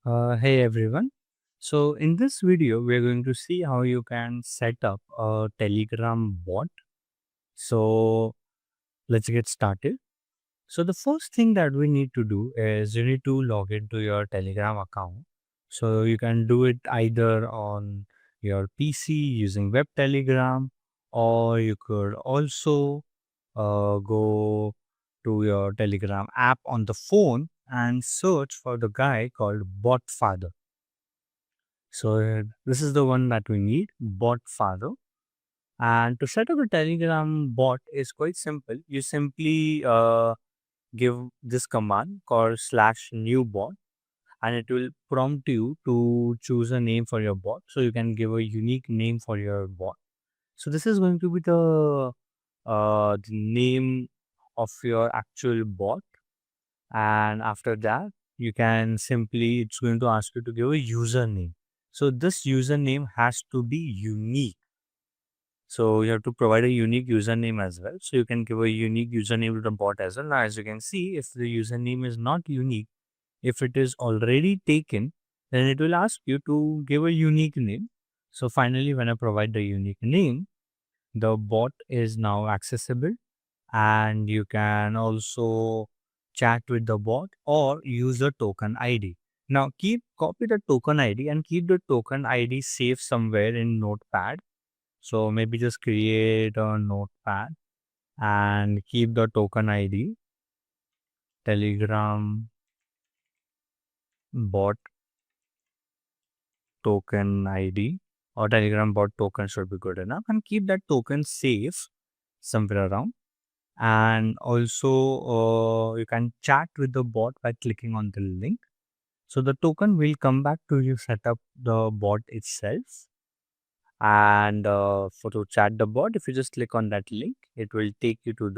Hey everyone. So in this video, we're going to see how you can set up a Telegram bot. So let's get started. So the first thing that we need to do is you need to log into your Telegram account. So you can do it either on your PC using Web Telegram, or you could also go to your Telegram app on the phone and search for the guy called Botfather. So this is the one that we need, Botfather. And to set up a Telegram bot is quite simple. You simply give this command called slash new bot, and it will prompt you to choose a name for your bot. So you can give a unique name for your bot. So this is going to be the name of your actual bot, and after that you can simply, it's going to ask you to give a username. So this username has to be unique, so you have to provide a unique username as well. So you can give a unique username to the bot as well. Now as you can see, if the username is not unique, if it is already taken, then it will ask you to give a unique name. So finally, when I provide the unique name, the bot is now accessible, and you can also chat with the bot or use the token ID. Now copy the token ID and keep the token ID safe somewhere in Notepad. So maybe just create a Notepad and keep the token ID, Telegram bot token ID, or Telegram bot token should be good enough, and keep that token safe somewhere around. And also you can chat with the bot by clicking on the link. So the token will come back to you set up the bot itself. And for to chat the bot, if you just click on that link, it will take you to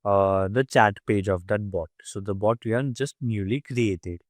the chat page of that bot. So the bot we are just newly created.